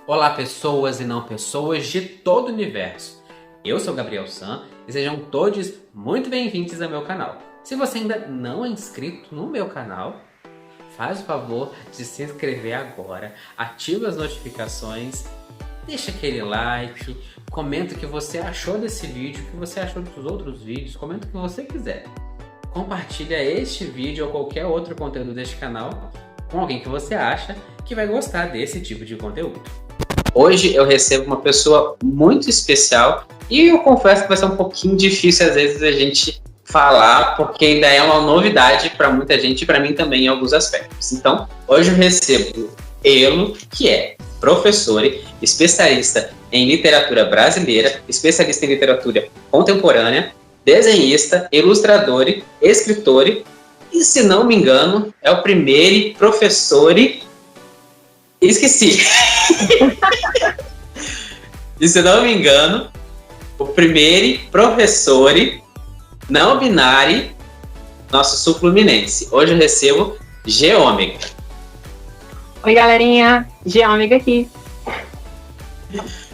Olá, pessoas e não pessoas de todo o universo. Eu sou Gabriel San e sejam todos muito bem-vindos ao meu canal. Se você ainda não é inscrito no meu canal, faz o favor de se inscrever agora, ativa as notificações, deixa aquele like, comenta o que você achou desse vídeo, o que você achou dos outros vídeos, comenta o que você quiser. Compartilha este vídeo ou qualquer outro conteúdo deste canal com alguém que você acha que vai gostar desse tipo de conteúdo. Hoje eu recebo uma pessoa muito especial e eu confesso que vai ser um pouquinho difícil às vezes a gente falar, porque ainda é uma novidade para muita gente e para mim também em alguns aspectos. Então, hoje eu recebo Elo, que é professora, especialista em literatura brasileira, especialista em literatura contemporânea, desenhista, ilustrador, escritor e, se não me engano, é o primeiro professor... Esqueci. E, se não me engano, o primeiro professor não binário nosso sul-fluminense. Hoje eu recebo G Ômega. Oi, galerinha. G Ômega aqui.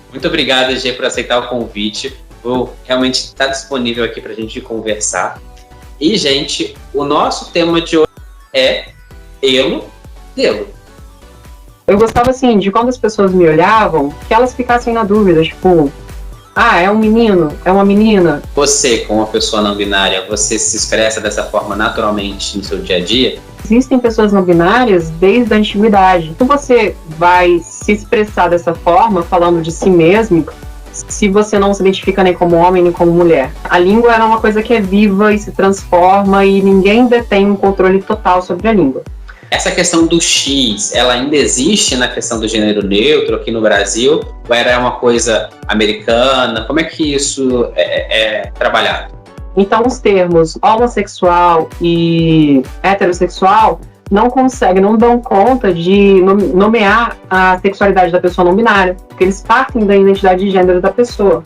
Muito obrigado, G, por aceitar o convite. Vou realmente estar disponível aqui para a gente conversar. E, gente, o nosso tema de hoje é Elo Delo. Eu gostava, assim, de quando as pessoas me olhavam, que elas ficassem na dúvida, tipo, é um menino, é uma menina. Você, como uma pessoa não binária, você se expressa dessa forma naturalmente no seu dia a dia? Existem pessoas não binárias desde a antiguidade. Então você vai se expressar dessa forma, falando de si mesmo, se você não se identifica nem como homem nem como mulher. A língua é uma coisa que é viva e se transforma e ninguém detém um controle total sobre a língua. Essa questão do X, ela ainda existe na questão do gênero neutro aqui no Brasil? Ou era uma coisa americana? Como é que isso é trabalhado? Então, os termos homossexual e heterossexual não dão conta de nomear a sexualidade da pessoa não binária, porque eles partem da identidade de gênero da pessoa.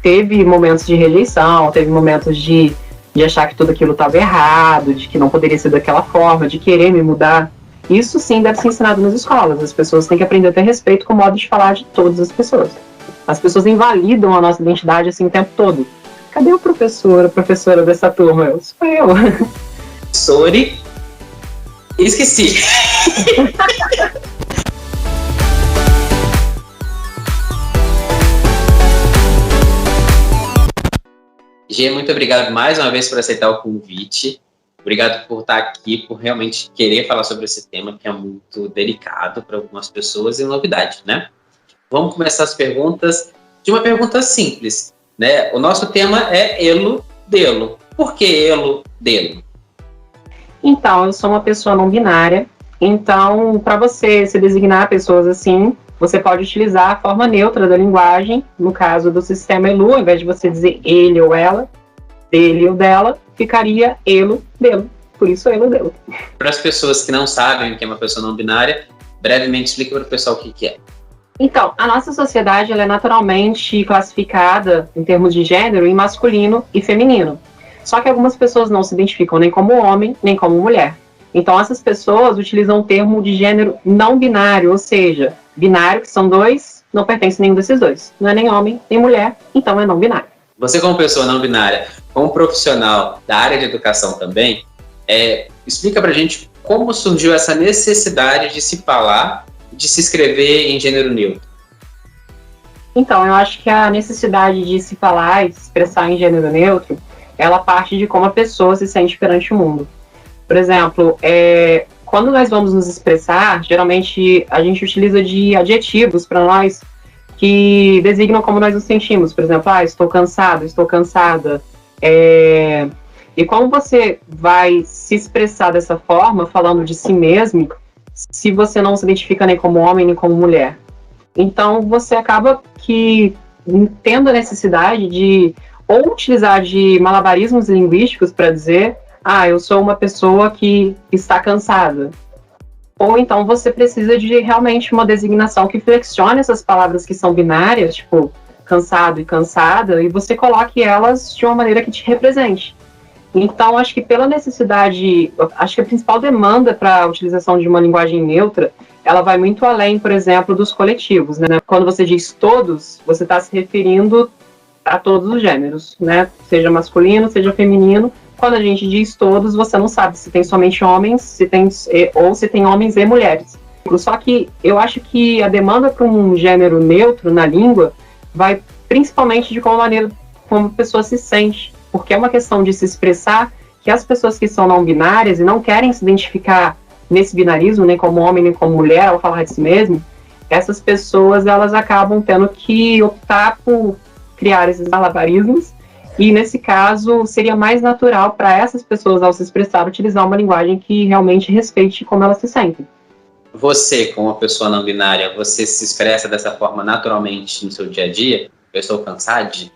Teve momentos de rejeição, teve momentos de achar que tudo aquilo estava errado, de que não poderia ser daquela forma, de querer me mudar. Isso sim deve ser ensinado nas escolas. As pessoas têm que aprender a ter respeito com o modo de falar de todas as pessoas. As pessoas invalidam a nossa identidade assim o tempo todo. Cadê o professor, a professora dessa turma? Sou eu. Sorry. Esqueci. Gê, muito obrigado mais uma vez por aceitar o convite. Obrigado por estar aqui, por realmente querer falar sobre esse tema que é muito delicado para algumas pessoas e novidade, né? Vamos começar as perguntas de uma pergunta simples, né? O nosso tema é Elo Delo. Por que Elo Delo? Então, eu sou uma pessoa não binária. Então, para você se designar pessoas assim, você pode utilizar a forma neutra da linguagem, no caso do sistema ELU, ao invés de você dizer ele ou ela, dele ou dela, ficaria elo, delo. Por isso, elo, delo. Para as pessoas que não sabem o que é uma pessoa não binária, brevemente explica para o pessoal o que é. Então, a nossa sociedade ela é naturalmente classificada, em termos de gênero, em masculino e feminino. Só que algumas pessoas não se identificam nem como homem, nem como mulher. Então, essas pessoas utilizam o termo de gênero não binário, ou seja, binário, que são dois, não pertence a nenhum desses dois. Não é nem homem, nem mulher, então é não binário. Você, como pessoa não binária, como profissional da área de educação também, explica pra gente como surgiu essa necessidade de se falar, de se escrever em gênero neutro. Então, eu acho que a necessidade de se falar e se expressar em gênero neutro, ela parte de como a pessoa se sente perante o mundo. Por exemplo, quando nós vamos nos expressar, geralmente a gente utiliza de adjetivos para nós que designam como nós nos sentimos. Por exemplo, estou cansado, estou cansada. E como você vai se expressar dessa forma, falando de si mesmo, se você não se identifica nem como homem, nem como mulher? Então, você acaba tendo a necessidade de ou utilizar de malabarismos linguísticos para dizer eu sou uma pessoa que está cansada. Ou então você precisa de realmente uma designação que flexione essas palavras que são binárias, tipo cansado e cansada, e você coloque elas de uma maneira que te represente. Então, acho que pela necessidade, acho que a principal demanda para a utilização de uma linguagem neutra ela vai muito além, por exemplo, dos coletivos, né? Quando você diz todos, você está se referindo a todos os gêneros, né? Seja masculino, seja feminino. Quando a gente diz todos, você não sabe se tem somente homens, ou se tem homens e mulheres. Só que eu acho que a demanda para um gênero neutro na língua vai principalmente de como a pessoa se sente, porque é uma questão de se expressar que as pessoas que são não binárias e não querem se identificar nesse binarismo, nem como homem, nem como mulher, ao falar de si mesmo, essas pessoas elas acabam tendo que optar por criar esses malabarismos, e nesse caso seria mais natural para essas pessoas, ao se expressar, utilizar uma linguagem que realmente respeite como elas se sentem. Você, como uma pessoa não binária, você se expressa dessa forma naturalmente no seu dia a dia? Eu estou cansado de...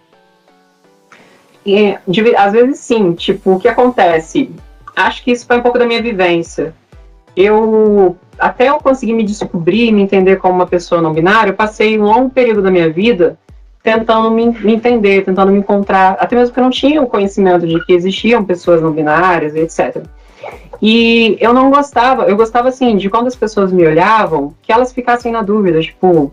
Às vezes sim, tipo, o que acontece? Acho que isso foi um pouco da minha vivência. Até eu conseguir me descobrir, me entender como uma pessoa não binária, eu passei um longo período da minha vida tentando me entender, tentando me encontrar, até mesmo porque eu não tinha o conhecimento de que existiam pessoas não binárias, etc. E eu não gostava, eu gostava assim, de quando as pessoas me olhavam, que elas ficassem na dúvida, tipo,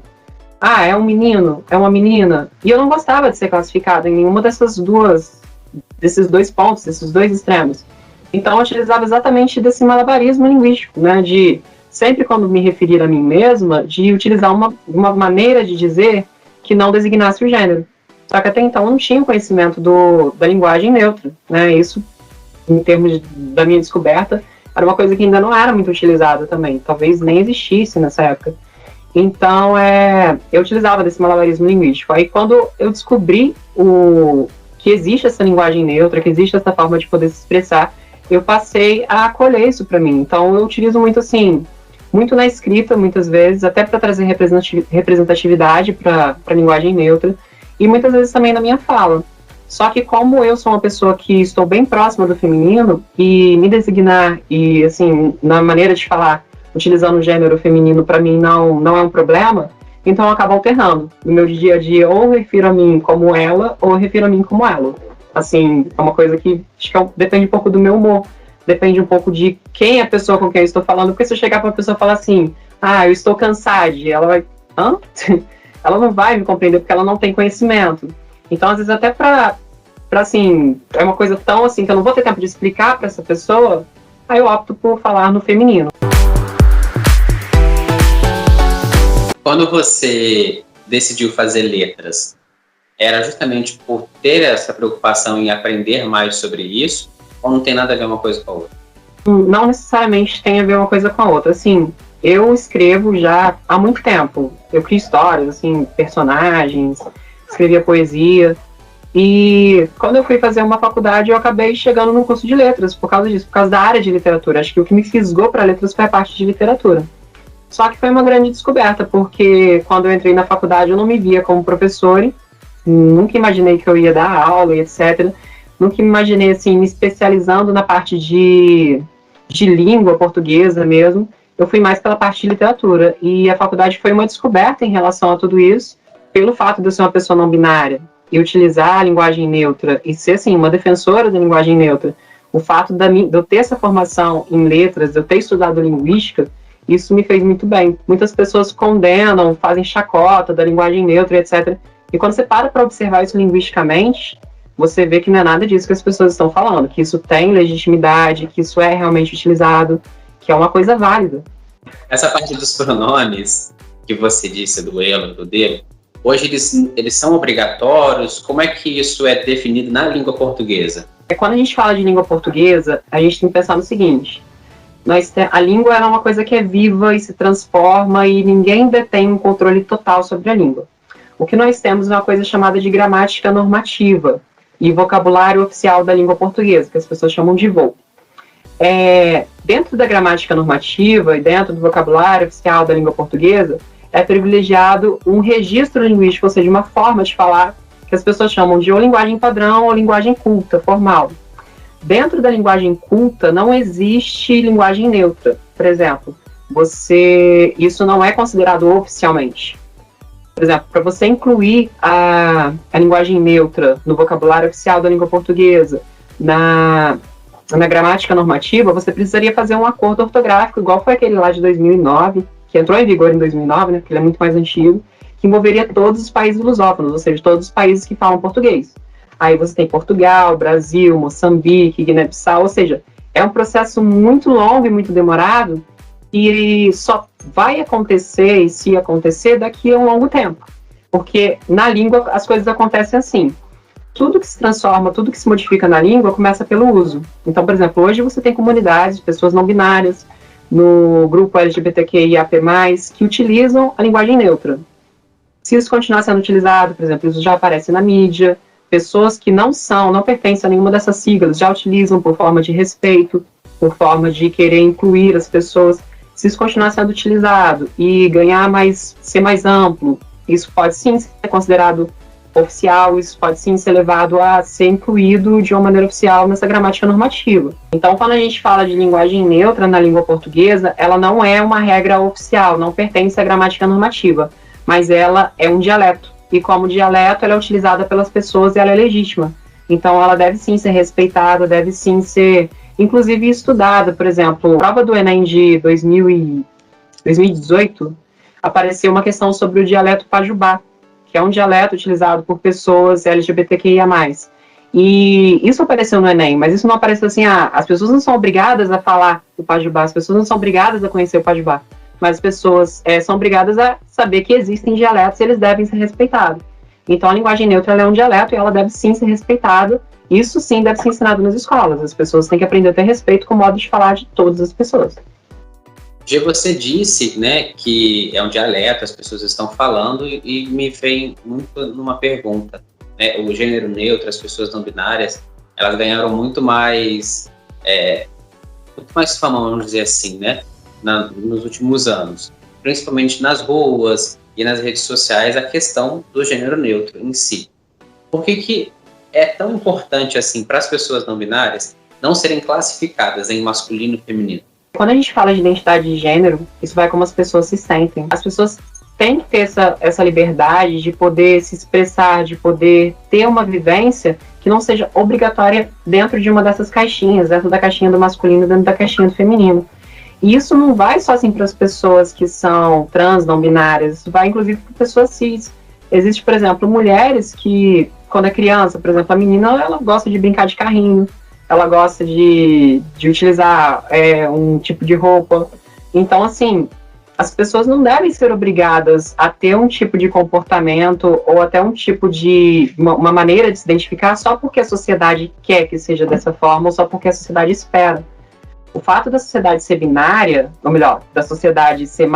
é um menino, é uma menina. E eu não gostava de ser classificada em nenhuma desses dois pontos, desses dois extremos. Então eu utilizava exatamente desse malabarismo linguístico, né, de sempre quando me referir a mim mesma, de utilizar uma maneira de dizer que não designasse o gênero. Só que até então eu não tinha conhecimento da linguagem neutra, né, isso, em termos da minha descoberta, era uma coisa que ainda não era muito utilizada também, talvez nem existisse nessa época. Então, eu utilizava desse malabarismo linguístico. Aí, quando eu descobri que existe essa linguagem neutra, que existe essa forma de poder se expressar, eu passei a acolher isso para mim. Então, eu utilizo muito, assim, muito na escrita, muitas vezes, até para trazer representatividade para a linguagem neutra, e muitas vezes também na minha fala. Só que como eu sou uma pessoa que estou bem próxima do feminino, e me designar, e assim, na maneira de falar, utilizando o gênero feminino, para mim não é um problema, então eu acabo alternando. No meu dia a dia, ou eu refiro a mim como ela, ou eu refiro a mim como ela. Assim, é uma coisa que acho que depende um pouco do meu humor, depende um pouco de quem é a pessoa com quem eu estou falando, porque se eu chegar para uma pessoa e falar assim, eu estou cansada, ela vai, hã? Ela não vai me compreender porque ela não tem conhecimento. Então, às vezes, até para assim, é uma coisa tão assim que eu não vou ter tempo de explicar para essa pessoa, aí eu opto por falar no feminino. Quando você decidiu fazer letras, era justamente por ter essa preocupação em aprender mais sobre isso, ou não tem nada a ver uma coisa com a outra? Não necessariamente tem a ver uma coisa com a outra. Assim, eu escrevo já há muito tempo. Eu crio histórias, assim, personagens, escrevia poesia. E quando eu fui fazer uma faculdade, eu acabei chegando no curso de letras por causa disso, por causa da área de literatura. Acho que o que me fisgou para letras foi a parte de literatura. Só que foi uma grande descoberta, porque quando eu entrei na faculdade eu não me via como professora, nunca imaginei que eu ia dar aula e etc. Nunca imaginei, assim, me especializando na parte de língua portuguesa mesmo. Eu fui mais pela parte de literatura. E a faculdade foi uma descoberta em relação a tudo isso, pelo fato de eu ser uma pessoa não binária e utilizar a linguagem neutra e ser, assim, uma defensora da linguagem neutra. O fato de eu ter essa formação em letras, de eu ter estudado linguística, isso me fez muito bem. Muitas pessoas condenam, fazem chacota da linguagem neutra, etc. E quando você para observar isso linguisticamente, você vê que não é nada disso que as pessoas estão falando, que isso tem legitimidade, que isso é realmente utilizado, que é uma coisa válida. Essa parte dos pronomes que você disse, do ela, do dele, hoje eles são obrigatórios? Como é que isso é definido na língua portuguesa? Quando a gente fala de língua portuguesa, a gente tem que pensar no seguinte: a língua é uma coisa que é viva e se transforma e ninguém detém um controle total sobre a língua. O que nós temos é uma coisa chamada de gramática normativa e vocabulário oficial da língua portuguesa, que as pessoas chamam de VOC. Dentro da gramática normativa e dentro do vocabulário oficial da língua portuguesa, é privilegiado um registro linguístico, ou seja, uma forma de falar que as pessoas chamam de ou linguagem padrão ou linguagem culta, formal. Dentro da linguagem culta não existe linguagem neutra. Por exemplo, isso não é considerado oficialmente. Por exemplo, para você incluir a linguagem neutra no vocabulário oficial da língua portuguesa, na gramática normativa, você precisaria fazer um acordo ortográfico, igual foi aquele lá de 2009, que entrou em vigor em 2009, né, que ele é muito mais antigo, que envolveria todos os países lusófonos, ou seja, todos os países que falam português. Aí você tem Portugal, Brasil, Moçambique, Guiné-Bissau, ou seja, é um processo muito longo e muito demorado e só vai acontecer, e se acontecer, daqui a um longo tempo. Porque na língua as coisas acontecem assim. Tudo que se transforma, tudo que se modifica na língua começa pelo uso. Então, por exemplo, hoje você tem comunidades de pessoas não binárias, no grupo LGBTQIAP+, que utilizam a linguagem neutra. Se isso continuar sendo utilizado, por exemplo, isso já aparece na mídia, pessoas que não pertencem a nenhuma dessas siglas, já utilizam por forma de respeito, por forma de querer incluir as pessoas. Se isso continuar sendo utilizado e ser mais amplo, isso pode sim ser considerado oficial, isso pode sim ser levado a ser incluído de uma maneira oficial nessa gramática normativa. Então, quando a gente fala de linguagem neutra na língua portuguesa, ela não é uma regra oficial, não pertence à gramática normativa, mas ela é um dialeto. E como dialeto, ela é utilizada pelas pessoas e ela é legítima. Então, ela deve sim ser respeitada, deve sim ser, inclusive, estudada. Por exemplo, a prova do Enem de 2018, apareceu uma questão sobre o dialeto pajubá, que é um dialeto utilizado por pessoas LGBTQIA+. E isso apareceu no Enem, mas isso não apareceu assim, as pessoas não são obrigadas a falar o pajubá, as pessoas não são obrigadas a conhecer o pajubá, mas as pessoas são obrigadas a saber que existem dialetos e eles devem ser respeitados. Então a linguagem neutra ela é um dialeto e ela deve sim ser respeitada. Isso sim deve ser ensinado nas escolas. As pessoas têm que aprender a ter respeito com o modo de falar de todas as pessoas. Já você disse, né, que é um dialeto, as pessoas estão falando, e me vem muito numa pergunta, né, o gênero neutro, as pessoas não binárias, elas ganharam muito mais fama, vamos dizer assim, né, nos últimos anos, principalmente nas ruas e nas redes sociais, a questão do gênero neutro em si. Por que é tão importante assim para as pessoas não binárias não serem classificadas em masculino e feminino? Quando a gente fala de identidade de gênero, isso vai como as pessoas se sentem. As pessoas têm que ter essa liberdade de poder se expressar, de poder ter uma vivência que não seja obrigatória dentro de uma dessas caixinhas, dentro da caixinha do masculino, dentro da caixinha do feminino. E isso não vai só assim para as pessoas que são trans, não binárias, vai inclusive para pessoas cis. Existe, por exemplo, mulheres que, quando é criança, por exemplo, a menina ela gosta de brincar de carrinho, ela gosta de utilizar um tipo de roupa. Então, assim, as pessoas não devem ser obrigadas a ter um tipo de comportamento ou até um tipo de uma maneira de se identificar só porque a sociedade quer que seja dessa forma ou só porque a sociedade espera. O fato da sociedade ser binária, ou melhor, da sociedade ser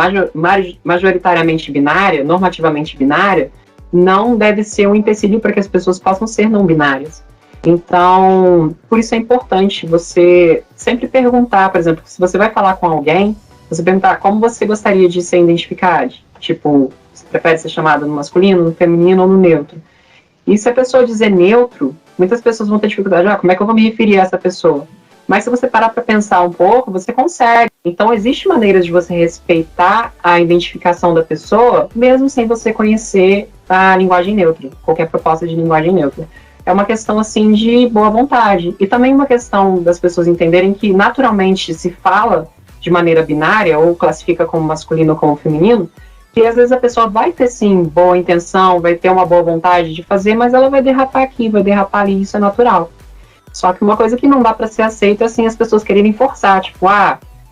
majoritariamente binária, normativamente binária, não deve ser um empecilho para que as pessoas possam ser não binárias. Então, por isso é importante você sempre perguntar, por exemplo, se você vai falar com alguém, você perguntar como você gostaria de ser identificado. Tipo, você prefere ser chamado no masculino, no feminino ou no neutro? E se a pessoa dizer neutro, muitas pessoas vão ter dificuldade, como é que eu vou me referir a essa pessoa? Mas se você parar para pensar um pouco, você consegue. Então, existe maneiras de você respeitar a identificação da pessoa, mesmo sem você conhecer a linguagem neutra, qualquer proposta de linguagem neutra. É uma questão, assim, de boa vontade. E também uma questão das pessoas entenderem que, naturalmente, se fala de maneira binária, ou classifica como masculino ou como feminino, que às vezes a pessoa vai ter, sim, boa intenção, vai ter uma boa vontade de fazer, mas ela vai derrapar aqui, vai derrapar ali, isso é natural. Só que uma coisa que não dá para ser aceita é, assim, as pessoas quererem forçar, tipo,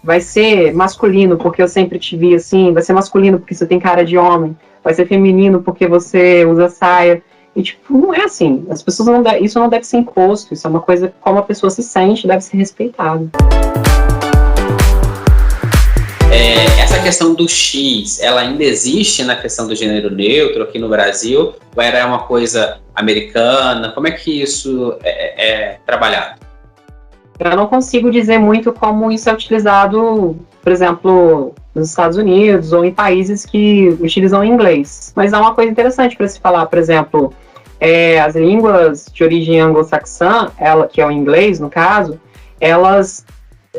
vai ser masculino porque eu sempre te vi assim, vai ser masculino porque você tem cara de homem, vai ser feminino porque você usa saia. E, tipo, não é assim. As pessoas isso não deve ser imposto. Isso é uma coisa como a pessoa se sente, deve ser respeitado. Essa questão do X, ela ainda existe na questão do gênero neutro aqui no Brasil? Ou era uma coisa americana? Como é que isso é trabalhado? Eu não consigo dizer muito como isso é utilizado, por exemplo, nos Estados Unidos ou em países que utilizam inglês. Mas há uma coisa interessante para se falar, por exemplo, as línguas de origem anglo-saxã, que é o inglês, no caso, elas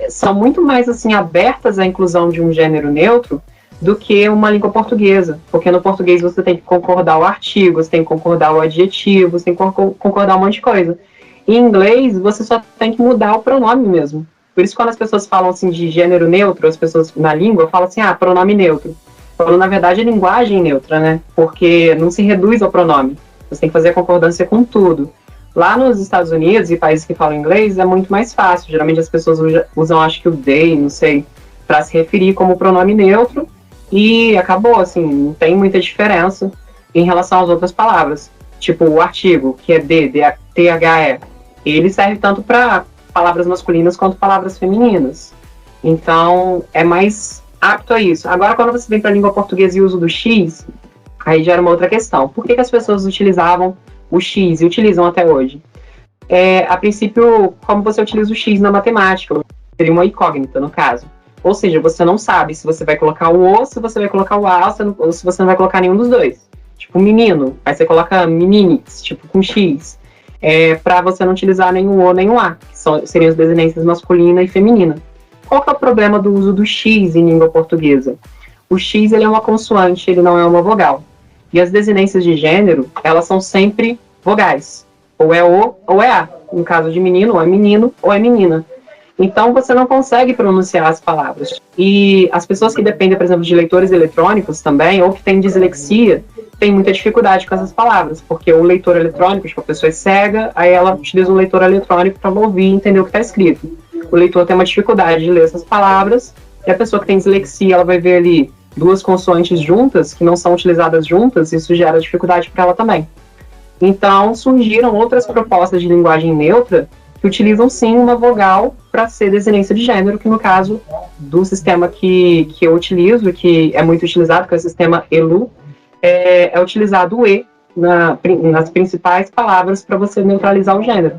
são muito mais assim abertas à inclusão de um gênero neutro do que uma língua portuguesa, porque no português você tem que concordar o artigo, você tem que concordar o adjetivo, você tem que concordar um monte de coisa. Em inglês, você só tem que mudar o pronome mesmo. Por isso, quando as pessoas falam assim de gênero neutro, as pessoas na língua falam assim, pronome neutro. Quando, na verdade, é linguagem neutra, né? Porque não se reduz ao pronome. Você tem que fazer a concordância com tudo. Lá nos Estados Unidos e países que falam inglês, é muito mais fácil. Geralmente as pessoas usam, acho que o they, não sei, para se referir como pronome neutro. E acabou, assim, não tem muita diferença em relação às outras palavras. Tipo, o artigo, que é THE, ele serve tanto para palavras masculinas quanto palavras femininas. Então, é mais apto a isso. Agora, quando você vem para a língua portuguesa e usa do X, aí já era uma outra questão. Por que as pessoas utilizavam o X e utilizam até hoje? A princípio, como você utiliza o X na matemática, seria uma incógnita, no caso. Ou seja, você não sabe se você vai colocar o O, se você vai colocar o A, ou se você não vai colocar nenhum dos dois. Tipo, menino, aí você coloca meninix, tipo, com X. Para você não utilizar nem o O nem o A, que seriam as desinências masculina e feminina. Qual que é o problema do uso do X em língua portuguesa? O X, ele é uma consoante, ele não é uma vogal. E as desinências de gênero, elas são sempre vogais. Ou é O ou é A. No caso de menino, ou é menino ou é menina. Então, você não consegue pronunciar as palavras. E as pessoas que dependem, por exemplo, de leitores eletrônicos também, ou que têm dislexia, têm muita dificuldade com essas palavras, porque o leitor eletrônico, tipo, a pessoa é cega, aí ela utiliza um leitor eletrônico para ouvir e entender o que está escrito. O leitor tem uma dificuldade de ler essas palavras, e a pessoa que tem dislexia, ela vai ver ali duas consoantes juntas, que não são utilizadas juntas, isso gera dificuldade para ela também. Então, surgiram outras propostas de linguagem neutra que utilizam, sim, uma vogal para ser desinência de gênero, que no caso do sistema que eu utilizo, que é muito utilizado, que é o sistema ELU, é utilizado o E nas principais palavras para você neutralizar o gênero.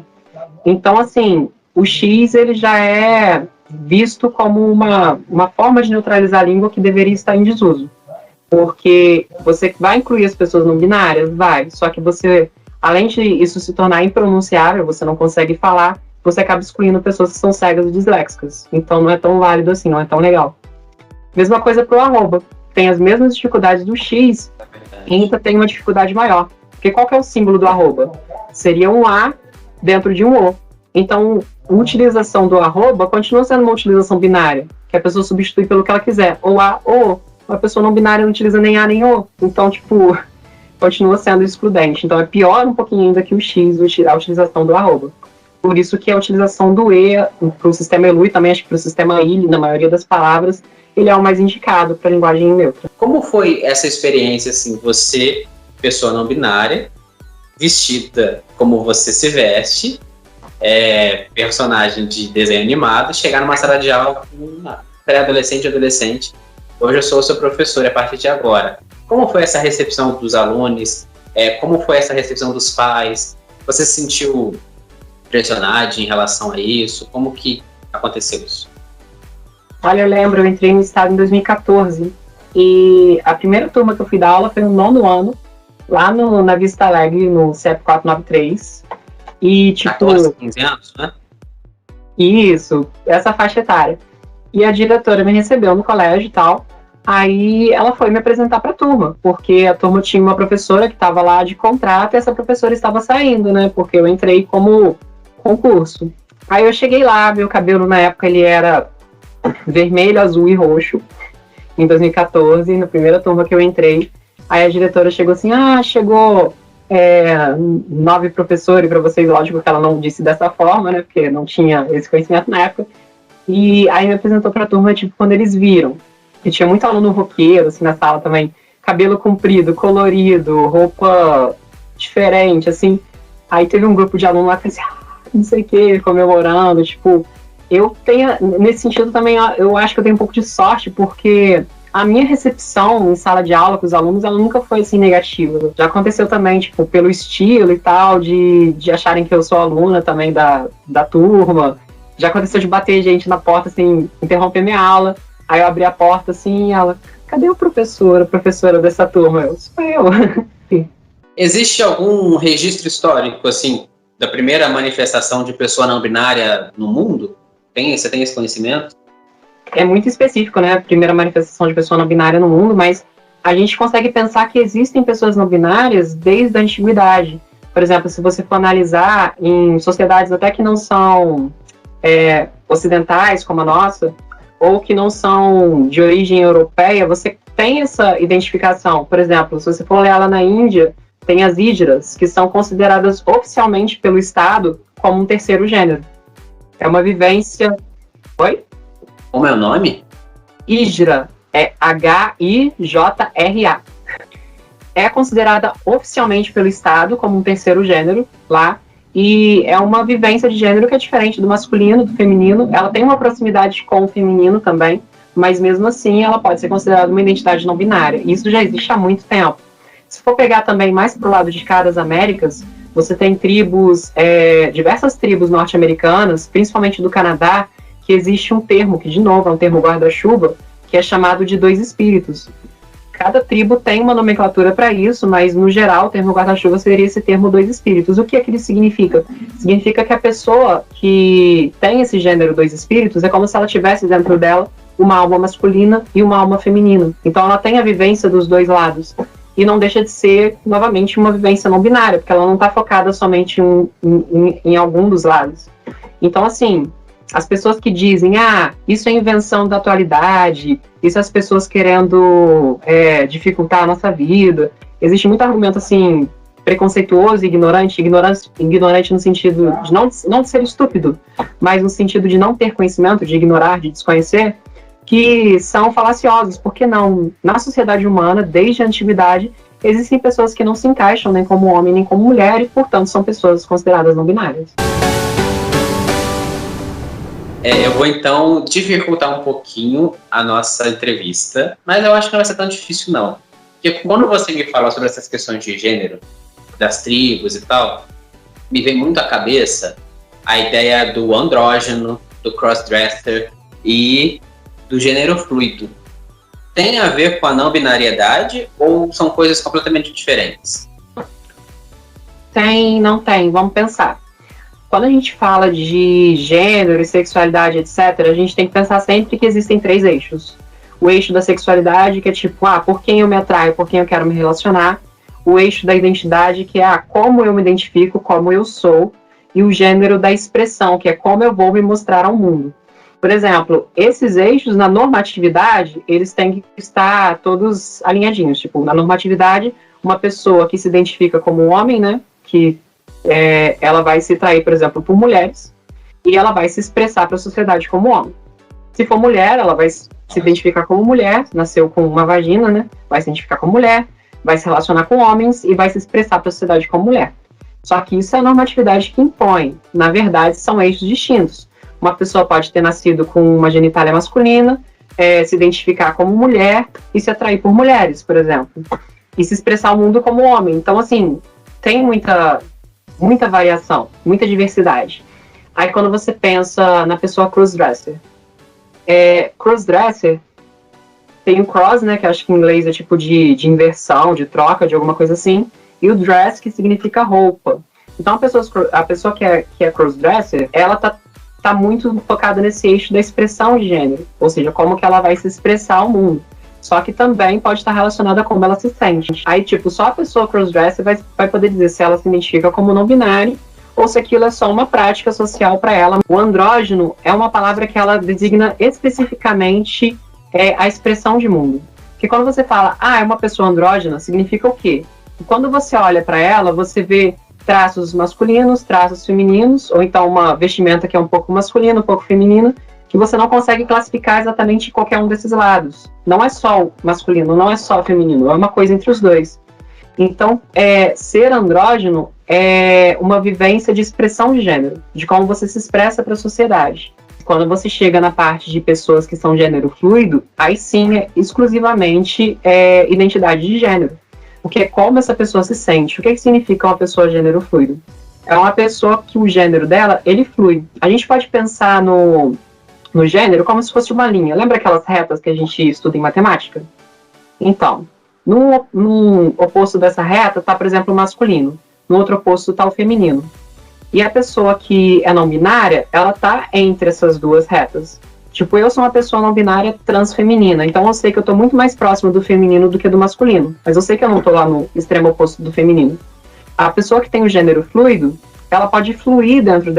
Então, assim, o X ele já é visto como uma forma de neutralizar a língua que deveria estar em desuso. Porque você vai incluir as pessoas não binárias? Vai. Só que você, além de isso se tornar impronunciável, você não consegue falar, você acaba excluindo pessoas que são cegas e disléxicas. Então não é tão válido assim, não é tão legal. Mesma coisa pro arroba. Tem as mesmas dificuldades do X, e ainda tem uma dificuldade maior. Porque qual que é o símbolo do arroba? Seria um A dentro de um O. Então, a utilização do arroba continua sendo uma utilização binária, que a pessoa substitui pelo que ela quiser, ou A ou O. A pessoa não binária não utiliza nem A nem O. Então, tipo, continua sendo excludente. Então, é pior um pouquinho ainda que o X, a utilização do arroba. Por isso que a utilização do E para o sistema ELU e também acho que para o sistema IL, na maioria das palavras, ele é o mais indicado para a linguagem neutra. Como foi essa experiência, assim, você, pessoa não binária, vestida como você se veste, personagem de desenho animado, chegar numa sala de aula com uma pré-adolescente e adolescente? Hoje eu sou o seu professor, a partir de agora. Como foi essa recepção dos alunos? Como foi essa recepção dos pais? Você se sentiu pressionado em relação a isso? Como que aconteceu isso? Olha, eu lembro, eu entrei no estado em 2014 e a primeira turma que eu fui dar aula foi no 9º ano, lá na Vista Alegre, no CEP 493. E, tipo, 14, 15 anos, né? Isso, essa faixa etária. E a diretora me recebeu no colégio e tal. Aí ela foi me apresentar para a turma, porque a turma tinha uma professora que estava lá de contrato e essa professora estava saindo, né? Porque eu entrei como concurso. Aí eu cheguei lá, meu cabelo na época ele era vermelho, azul e roxo, em 2014, na primeira turma que eu entrei. Aí a diretora chegou assim, chegou 9 professores para vocês, lógico que ela não disse dessa forma, né? Porque não tinha esse conhecimento na época. E aí me apresentou para a turma, tipo, quando eles viram. E tinha muito aluno roqueiro, assim, na sala também. Cabelo comprido, colorido, roupa diferente, assim. Aí teve um grupo de alunos lá que assim, não sei o que, comemorando, tipo... Eu tenho, nesse sentido também, eu acho que eu tenho um pouco de sorte, porque a minha recepção em sala de aula com os alunos, ela nunca foi, assim, negativa. Já aconteceu também, tipo, pelo estilo e tal, de acharem que eu sou aluna também da turma. Já aconteceu de bater gente na porta, assim, interromper minha aula. Aí eu abri a porta, assim, e ela... Cadê a professora dessa turma? Eu, sou eu. Existe algum registro histórico, assim, da primeira manifestação de pessoa não binária no mundo? Você tem esse conhecimento? É muito específico, né? A primeira manifestação de pessoa não binária no mundo, mas a gente consegue pensar que existem pessoas não binárias desde a antiguidade. Por exemplo, se você for analisar em sociedades até que não são ocidentais, como a nossa, ou que não são de origem europeia, você tem essa identificação. Por exemplo, se você for olhar lá na Índia, tem as hijras, que são consideradas oficialmente pelo Estado como um terceiro gênero. É uma vivência... Oi? Como é o nome? Hijra, é Hijra. É considerada oficialmente pelo Estado como um terceiro gênero lá, e é uma vivência de gênero que é diferente do masculino, do feminino. Ela tem uma proximidade com o feminino também, mas mesmo assim ela pode ser considerada uma identidade não binária. Isso já existe há muito tempo. Se for pegar também mais para o lado de cá das Américas, você tem tribos, diversas tribos norte-americanas, principalmente do Canadá, que existe um termo, que de novo é um termo guarda-chuva, que é chamado de dois espíritos. Cada tribo tem uma nomenclatura para isso, mas no geral o termo guarda-chuva seria esse termo dois espíritos. O que é que ele significa? Significa que a pessoa que tem esse gênero dois espíritos é como se ela tivesse dentro dela uma alma masculina e uma alma feminina. Então ela tem a vivência dos dois lados. E não deixa de ser, novamente, uma vivência não binária, porque ela não está focada somente em algum dos lados. Então, assim, as pessoas que dizem, isso é invenção da atualidade, isso é as pessoas querendo dificultar a nossa vida. Existe muito argumento, assim, preconceituoso e ignorante no sentido de não ser estúpido, mas no sentido de não ter conhecimento, de ignorar, de desconhecer, que são falaciosos, porque não? Na sociedade humana, desde a antiguidade, existem pessoas que não se encaixam nem como homem nem como mulher e, portanto, são pessoas consideradas não binárias. Eu vou, então, dificultar um pouquinho a nossa entrevista, mas eu acho que não vai ser tão difícil, não. Porque quando você me fala sobre essas questões de gênero, das tribos e tal, me vem muito à cabeça a ideia do andrógeno, do crossdresser e do gênero fluido. Tem a ver com a não binariedade ou são coisas completamente diferentes? Tem, não tem. Vamos pensar. Quando a gente fala de gênero e sexualidade, etc., a gente tem que pensar sempre que existem três eixos. O eixo da sexualidade, que é tipo, por quem eu me atraio, por quem eu quero me relacionar. O eixo da identidade, que é como eu me identifico, como eu sou. E o gênero da expressão, que é como eu vou me mostrar ao mundo. Por exemplo, esses eixos, na normatividade, eles têm que estar todos alinhadinhos. Tipo, na normatividade, uma pessoa que se identifica como homem, né, que ela vai se trair, por exemplo, por mulheres, e ela vai se expressar para a sociedade como homem. Se for mulher, ela vai se identificar como mulher, nasceu com uma vagina, né, vai se identificar como mulher, vai se relacionar com homens e vai se expressar para a sociedade como mulher. Só que isso é a normatividade que impõe. Na verdade, são eixos distintos. Uma pessoa pode ter nascido com uma genitália masculina, se identificar como mulher e se atrair por mulheres, por exemplo. E se expressar ao mundo como homem. Então, assim, tem muita variação, muita diversidade. Aí, quando você pensa na pessoa crossdresser, crossdresser tem o cross, né, que acho que em inglês é tipo de inversão, de troca, de alguma coisa assim, e o dress, que significa roupa. Então, a pessoa que é crossdresser, ela tá muito focada nesse eixo da expressão de gênero, ou seja, como que ela vai se expressar ao mundo. Só que também pode estar relacionada a como ela se sente. Aí, tipo, só a pessoa crossdresser vai poder dizer se ela se identifica como não binário ou se aquilo é só uma prática social para ela. O andrógeno é uma palavra que ela designa especificamente a expressão de mundo. Porque quando você fala, é uma pessoa andrógena, significa o quê? E quando você olha para ela, você vê traços masculinos, traços femininos, ou então uma vestimenta que é um pouco masculina, um pouco feminina, que você não consegue classificar exatamente qualquer um desses lados. Não é só masculino, não é só feminino, é uma coisa entre os dois. Então, ser andrógeno é uma vivência de expressão de gênero, de como você se expressa para a sociedade. Quando você chega na parte de pessoas que são gênero fluido, aí sim é exclusivamente identidade de gênero. Porque é como essa pessoa se sente. O que significa uma pessoa gênero fluido? É uma pessoa que o gênero dela, ele flui. A gente pode pensar no gênero como se fosse uma linha. Lembra aquelas retas que a gente estuda em matemática? Então, num oposto dessa reta está, por exemplo, o masculino. No outro oposto está o feminino. E a pessoa que é não binária, ela está entre essas duas retas. Tipo, eu sou uma pessoa não binária transfeminina, então eu sei que eu tô muito mais próximo do feminino do que do masculino, mas eu sei que eu não tô lá no extremo oposto do feminino. A pessoa que tem o gênero fluido, ela pode fluir dentro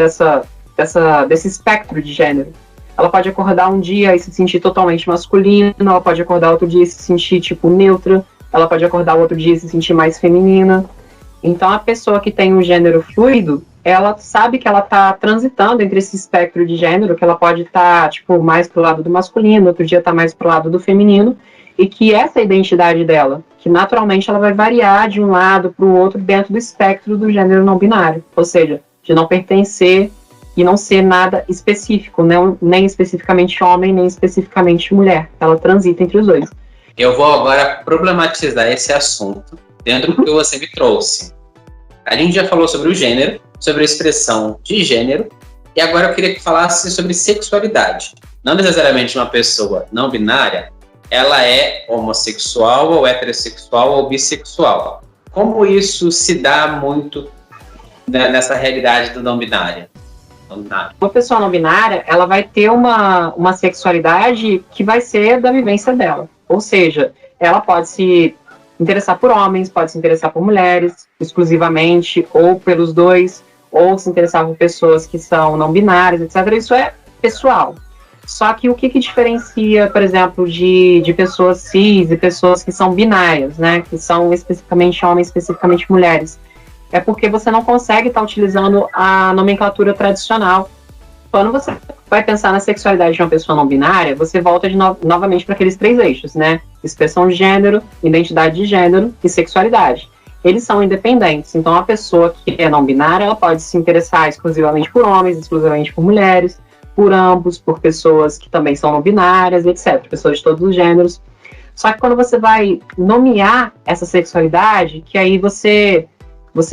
desse espectro de gênero. Ela pode acordar um dia e se sentir totalmente masculina, ela pode acordar outro dia e se sentir, tipo, neutra, ela pode acordar outro dia e se sentir mais feminina. Então, a pessoa que tem um gênero fluido, ela sabe que ela está transitando entre esse espectro de gênero, que ela pode estar, tipo, mais pro lado do masculino, outro dia tá mais pro lado do feminino, e que essa identidade dela, que naturalmente ela vai variar de um lado para o outro dentro do espectro do gênero não binário, ou seja, de não pertencer e não ser nada específico, nem especificamente homem, nem especificamente mulher. Ela transita entre os dois. Eu vou agora problematizar esse assunto dentro do que você me trouxe. A gente já falou sobre o gênero, sobre a expressão de gênero, e agora eu queria que falasse sobre sexualidade. Não necessariamente uma pessoa não binária, ela é homossexual, ou heterossexual, ou bissexual. Como isso se dá muito nessa realidade do não binário? Uma pessoa não binária, ela vai ter uma sexualidade que vai ser da vivência dela. Ou seja, ela pode se interessar por homens, pode se interessar por mulheres, exclusivamente, ou pelos dois, ou se interessar por pessoas que são não binárias, etc. Isso é pessoal. Só que o que diferencia, por exemplo, de pessoas cis e pessoas que são binárias, né, que são especificamente homens, especificamente mulheres, é porque você não consegue estar utilizando a nomenclatura tradicional. Quando você vai pensar na sexualidade de uma pessoa não binária, você volta novamente para aqueles 3 eixos, né? Expressão de gênero, identidade de gênero e sexualidade. Eles são independentes, então a pessoa que é não binária, ela pode se interessar exclusivamente por homens, exclusivamente por mulheres, por ambos, por pessoas que também são não binárias, etc. Pessoas de todos os gêneros. Só que quando você vai nomear essa sexualidade, que aí você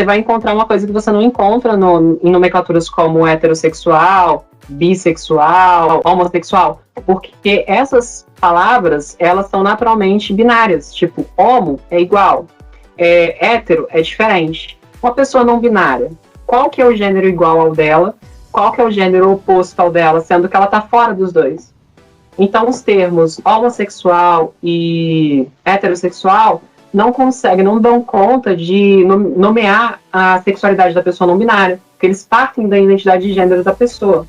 vai encontrar uma coisa que você não encontra em nomenclaturas como heterossexual, bissexual, homossexual, porque essas palavras, elas são naturalmente binárias, tipo, homo é igual, hétero é diferente. Uma pessoa não binária, qual que é o gênero igual ao dela, qual que é o gênero oposto ao dela, sendo que ela está fora dos dois? Então, os termos homossexual e heterossexual não dão conta de nomear a sexualidade da pessoa não binária, porque eles partem da identidade de gênero da pessoa.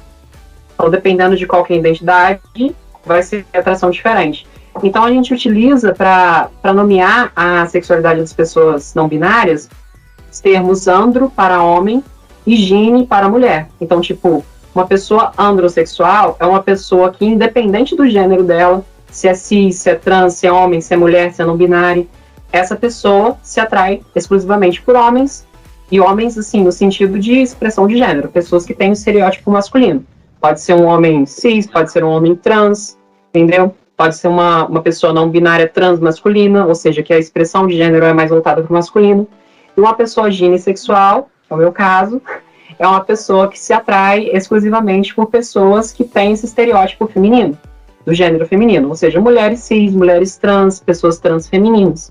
Então, dependendo de qual que é a identidade, vai ser atração diferente. Então, a gente utiliza, para nomear a sexualidade das pessoas não binárias, os termos andro para homem e gine para mulher. Então, tipo, uma pessoa androssexual é uma pessoa que, independente do gênero dela, se é cis, se é trans, se é homem, se é mulher, se é não binário, essa pessoa se atrai exclusivamente por homens, e homens, assim, no sentido de expressão de gênero, pessoas que têm o estereótipo masculino. Pode ser um homem cis, pode ser um homem trans, entendeu? Pode ser uma pessoa não binária transmasculina, ou seja, que a expressão de gênero é mais voltada para o masculino. E uma pessoa ginissexual, que é o meu caso, é uma pessoa que se atrai exclusivamente por pessoas que têm esse estereótipo feminino, do gênero feminino, ou seja, mulheres cis, mulheres trans, pessoas trans femininas.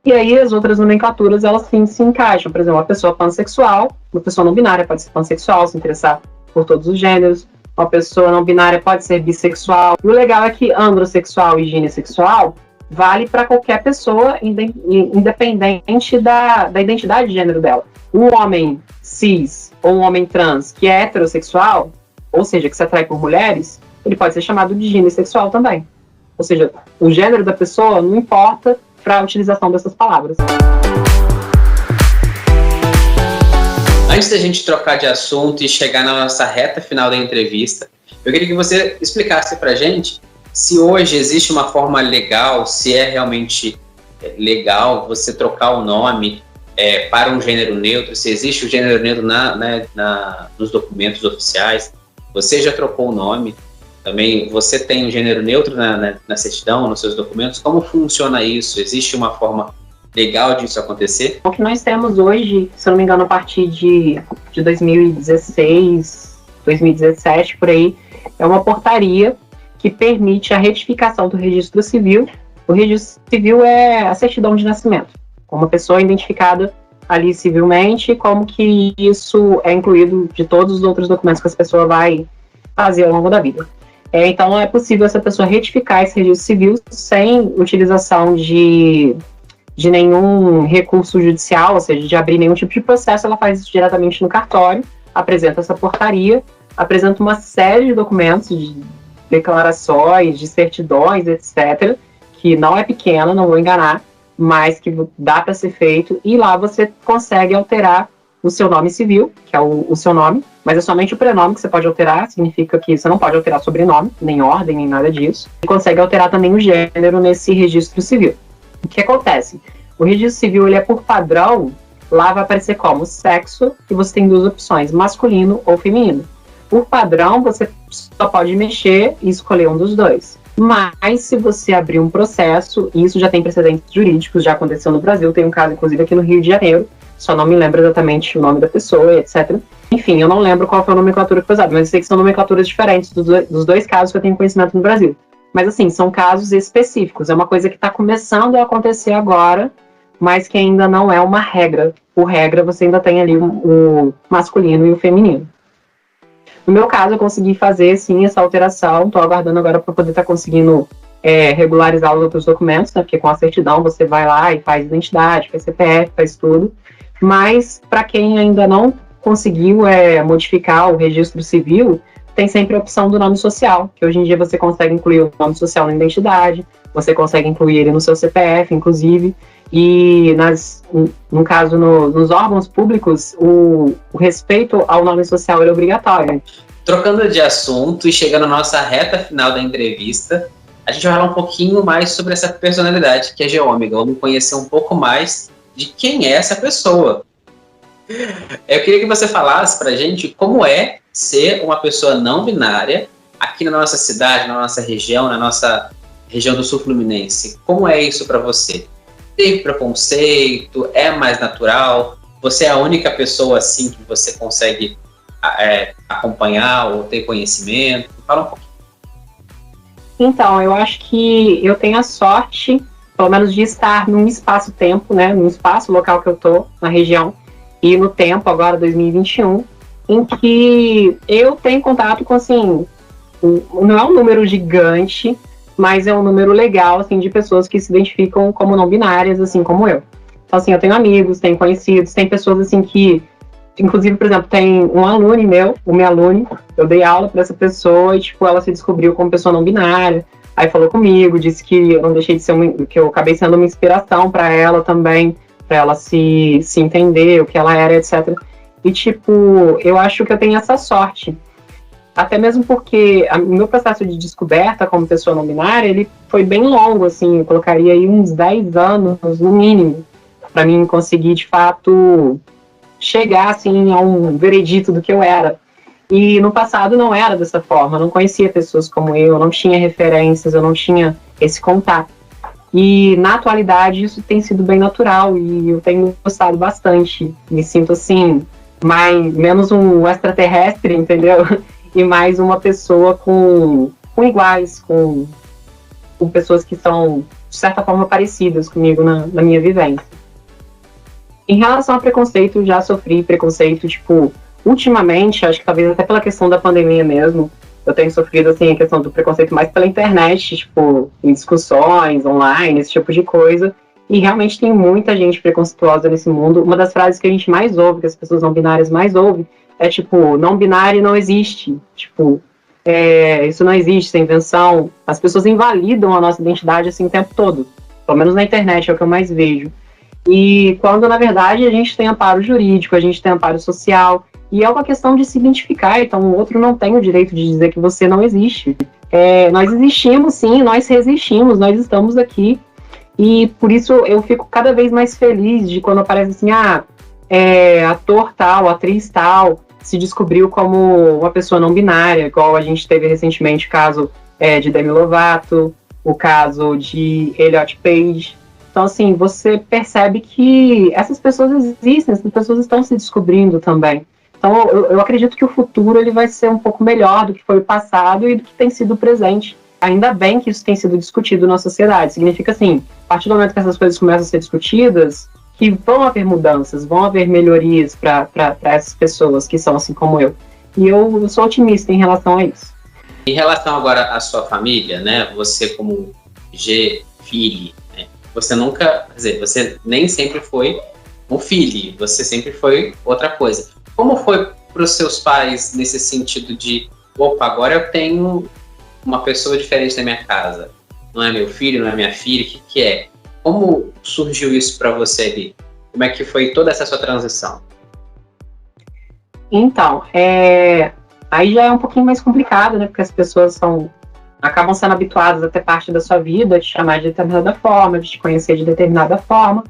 E aí as outras nomenclaturas, elas sim se encaixam. Por exemplo, uma pessoa pansexual, uma pessoa não binária pode ser pansexual, se interessar por todos os gêneros. Uma pessoa não binária pode ser bissexual. E o legal é que androssexual e ginissexual vale para qualquer pessoa, independente da identidade de gênero dela. Um homem cis ou um homem trans que é heterossexual, ou seja, que se atrai por mulheres, ele pode ser chamado de ginissexual também. Ou seja, o gênero da pessoa não importa para a utilização dessas palavras. Antes da gente trocar de assunto e chegar na nossa reta final da entrevista, eu queria que você explicasse para a gente se hoje existe uma forma legal, se é realmente legal você trocar o nome para um gênero neutro, se existe o gênero neutro nos documentos oficiais. Você já trocou o nome, também você tem um gênero neutro na certidão, nos seus documentos. Como funciona isso? Existe uma forma legal disso acontecer? O que nós temos hoje, se eu não me engano, a partir de 2016, 2017, por aí, é uma portaria que permite a retificação do registro civil. O registro civil é a certidão de nascimento, uma pessoa identificada ali civilmente, como que isso é incluído de todos os outros documentos que essa pessoa vai fazer ao longo da vida. Então, é possível essa pessoa retificar esse registro civil sem utilização de nenhum recurso judicial, ou seja, de abrir nenhum tipo de processo. Ela faz isso diretamente no cartório, apresenta essa portaria, apresenta uma série de documentos, de declarações, de certidões, etc., que não é pequena, não vou enganar, mas que dá para ser feito, e lá você consegue alterar o seu nome civil, que é o seu nome, mas é somente o prenome que você pode alterar, significa que você não pode alterar sobrenome, nem ordem, nem nada disso, e consegue alterar também o gênero nesse registro civil. O que acontece? O registro civil, ele é por padrão, lá vai aparecer como sexo, e você tem duas opções, masculino ou feminino. Por padrão, você só pode mexer e escolher um dos dois. Mas se você abrir um processo, e isso já tem precedentes jurídicos, já aconteceu no Brasil, tem um caso inclusive aqui no Rio de Janeiro, só não me lembro exatamente o nome da pessoa, etc. Enfim, eu não lembro qual foi a nomenclatura que foi usada, mas eu sei que são nomenclaturas diferentes dos dois casos que eu tenho conhecimento no Brasil. Mas assim, são casos específicos, é uma coisa que está começando a acontecer agora, mas que ainda não é uma regra. Por regra, você ainda tem ali o masculino e o feminino. No meu caso, eu consegui fazer, sim, essa alteração. Estou aguardando agora para poder estar conseguindo regularizar os outros documentos, né? Porque com a certidão você vai lá e faz identidade, faz CPF, faz tudo. Mas, para quem ainda não conseguiu modificar o registro civil, tem sempre a opção do nome social, que hoje em dia você consegue incluir o nome social na identidade, você consegue incluir ele no seu CPF, inclusive. E, no caso, nos órgãos públicos, o respeito ao nome social é obrigatório. Trocando de assunto e chegando à nossa reta final da entrevista, a gente vai falar um pouquinho mais sobre essa personalidade que é Geômega. Vamos conhecer um pouco mais de quem é essa pessoa. Eu queria que você falasse pra gente como é ser uma pessoa não binária aqui na nossa cidade, na nossa região, na nossa região do Sul Fluminense. Como é isso para você? Tem preconceito? É mais natural? Você é a única pessoa assim que você consegue acompanhar ou ter conhecimento? Fala um pouquinho. Então, eu acho que eu tenho a sorte, pelo menos, de estar num espaço-tempo, né? Num espaço local que eu tô, na região, e no tempo, agora 2021, em que eu tenho contato com, assim, não é um número gigante, mas é um número legal, assim, de pessoas que se identificam como não binárias, assim, como eu. Então, assim, eu tenho amigos, tenho conhecidos, tem pessoas, assim, que... Inclusive, por exemplo, tem um aluno meu, o meu aluno, eu dei aula para essa pessoa e, tipo, ela se descobriu como pessoa não binária, aí falou comigo, disse que eu não deixei de ser que eu acabei sendo uma inspiração para ela também, para ela se entender o que ela era, etc. E, tipo, eu acho que eu tenho essa sorte. Até mesmo porque o meu processo de descoberta como pessoa não binária, ele foi bem longo, assim, eu colocaria aí uns 10 anos, no mínimo, para mim conseguir, de fato, chegar, assim, a um veredito do que eu era. E no passado não era dessa forma, eu não conhecia pessoas como eu não tinha referências, eu não tinha esse contato. E na atualidade isso tem sido bem natural e eu tenho gostado bastante. Me sinto, assim, menos um extraterrestre, entendeu? E mais uma pessoa com iguais, com pessoas que são, de certa forma, parecidas comigo na minha vivência. Em relação a preconceito, eu já sofri preconceito, tipo, ultimamente, acho que talvez até pela questão da pandemia mesmo, eu tenho sofrido, assim, a questão do preconceito mais pela internet, tipo, em discussões online, esse tipo de coisa. E realmente tem muita gente preconceituosa nesse mundo. Uma das frases que a gente mais ouve, que as pessoas não binárias mais ouvem, é tipo, não binário não existe. Tipo, isso não existe, isso é invenção. As pessoas invalidam a nossa identidade assim o tempo todo. Pelo menos na internet é o que eu mais vejo. E quando, na verdade, a gente tem amparo jurídico, a gente tem amparo social, e é uma questão de se identificar, então o outro não tem o direito de dizer que você não existe. Nós existimos, sim, nós resistimos, nós estamos aqui, e por isso eu fico cada vez mais feliz de quando aparece assim, ator tal, atriz tal, se descobriu como uma pessoa não binária, igual a gente teve recentemente o caso de Demi Lovato, o caso de Elliot Page. Então, assim, você percebe que essas pessoas existem, essas pessoas estão se descobrindo também. Então, eu acredito que o futuro ele vai ser um pouco melhor do que foi o passado e do que tem sido o presente. Ainda bem que isso tem sido discutido na sociedade. Significa, assim, a partir do momento que essas coisas começam a ser discutidas, que vão haver mudanças, vão haver melhorias para essas pessoas que são assim como eu. E eu sou otimista em relação a isso. Em relação agora à sua família, né? Você como filho, né? Você nunca, quer dizer, você nem sempre foi um filho, você sempre foi outra coisa. Como foi para os seus pais nesse sentido de, opa, agora eu tenho uma pessoa diferente na minha casa? Não é meu filho, não é minha filha, o que é? Como surgiu isso para você ali? Como é que foi toda essa sua transição? Então, aí já é um pouquinho mais complicado, né? Porque as pessoas acabam sendo habituadas a ter parte da sua vida, te chamar de determinada forma, de te conhecer de determinada forma.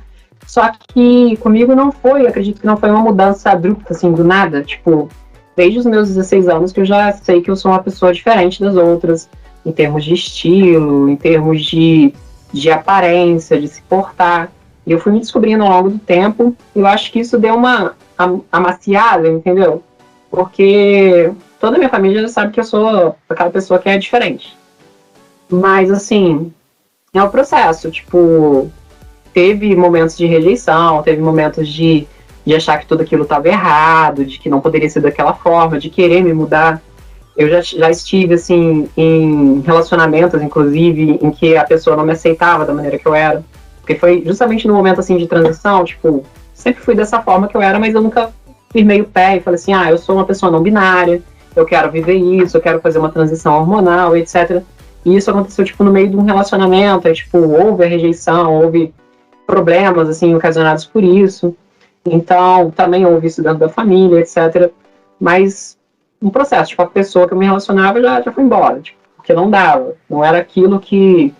Só que comigo não foi, acredito que não foi uma mudança abrupta, assim, do nada. Tipo, desde os meus 16 anos que eu já sei que eu sou uma pessoa diferente das outras, em termos de estilo, em termos de aparência, de se portar. E eu fui me descobrindo ao longo do tempo, e eu acho que isso deu uma amaciada, entendeu? Porque toda a minha família já sabe que eu sou aquela pessoa que é diferente. Mas, assim, é um processo, tipo, teve momentos de rejeição, teve momentos de achar que tudo aquilo estava errado, de que não poderia ser daquela forma, de querer me mudar. Eu já estive, assim, em relacionamentos, inclusive, em que a pessoa não me aceitava da maneira que eu era. Porque foi justamente no momento, assim, de transição, tipo, sempre fui dessa forma que eu era, mas eu nunca firmei o pé e falei assim, eu sou uma pessoa não binária, eu quero viver isso, eu quero fazer uma transição hormonal, etc. E isso aconteceu, tipo, no meio de um relacionamento, aí, tipo, houve a rejeição, houve problemas, assim, ocasionados por isso. Então, também houve isso dentro da família, etc. Mas um processo, tipo, a pessoa que eu me relacionava já foi embora, tipo, porque não dava, não era aquilo que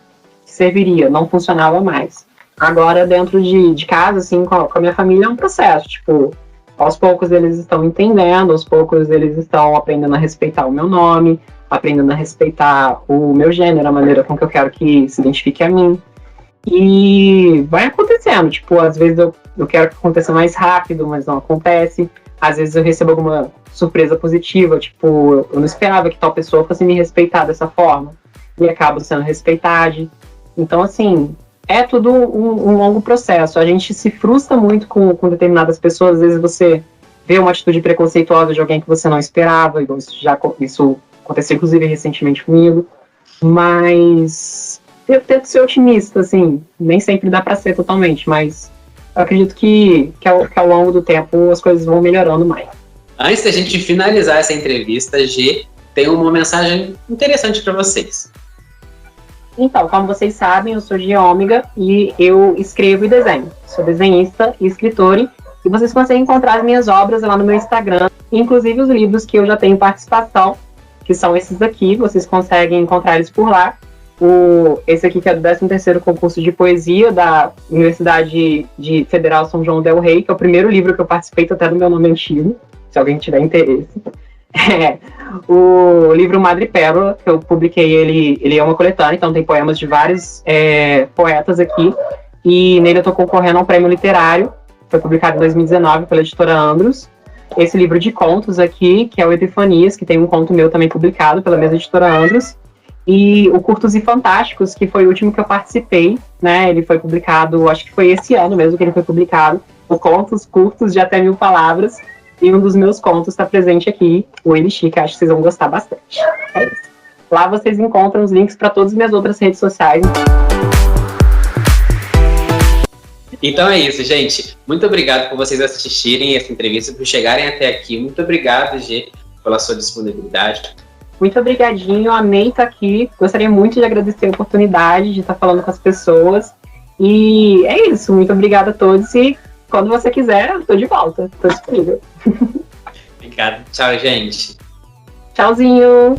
serviria, não funcionava mais. Agora, dentro de casa, assim, com a minha família, é um processo, tipo, aos poucos eles estão entendendo, aos poucos eles estão aprendendo a respeitar o meu nome, aprendendo a respeitar o meu gênero, a maneira com que eu quero que se identifique a mim. E vai acontecendo, tipo, às vezes eu quero que aconteça mais rápido, mas não acontece. Às vezes eu recebo alguma surpresa positiva, tipo, eu não esperava que tal pessoa fosse me respeitar dessa forma, e acabo sendo respeitada. Então, assim, é tudo um longo processo. A gente se frustra muito com determinadas pessoas. Às vezes você vê uma atitude preconceituosa de alguém que você não esperava. Isso aconteceu, inclusive, recentemente comigo. Mas eu tento ser otimista, assim. Nem sempre dá pra ser totalmente, mas eu acredito que ao longo do tempo as coisas vão melhorando mais. Antes da gente finalizar essa entrevista, G, tem uma mensagem interessante para vocês. Então, como vocês sabem, eu sou de Ômega e eu escrevo e desenho. Sou desenhista e escritora, e vocês conseguem encontrar as minhas obras lá no meu Instagram, inclusive os livros que eu já tenho participação, que são esses daqui, vocês conseguem encontrar eles por lá. Esse aqui que é do 13º concurso de poesia da Universidade Federal São João del Rei, que é o primeiro livro que eu participei, até do meu nome antigo, se alguém tiver interesse. O livro Madre Pérola, que eu publiquei, ele é uma coletânea, então tem poemas de vários poetas aqui, e nele eu estou concorrendo a um prêmio literário, foi publicado em 2019 pela editora Andros. Esse livro de contos aqui, que é o Epifanias, que tem um conto meu também publicado pela mesma editora Andros, e o Curtos e Fantásticos, que foi o último que eu participei, né, ele foi publicado, acho que foi esse ano mesmo que ele foi publicado, o Contos Curtos de Até 1000 Palavras, e um dos meus contos está presente aqui, o Elixir, que acho que vocês vão gostar bastante. É isso. Lá vocês encontram os links para todas as minhas outras redes sociais. Então é isso, gente. Muito obrigado por vocês assistirem essa entrevista, por chegarem até aqui. Muito obrigado, G, pela sua disponibilidade. Muito obrigadinho, amei estar aqui. Gostaria muito de agradecer a oportunidade de estar falando com as pessoas. E é isso, muito obrigada a todos e quando você quiser, estou de volta, estou disponível. Obrigado. Tchau, gente. Tchauzinho.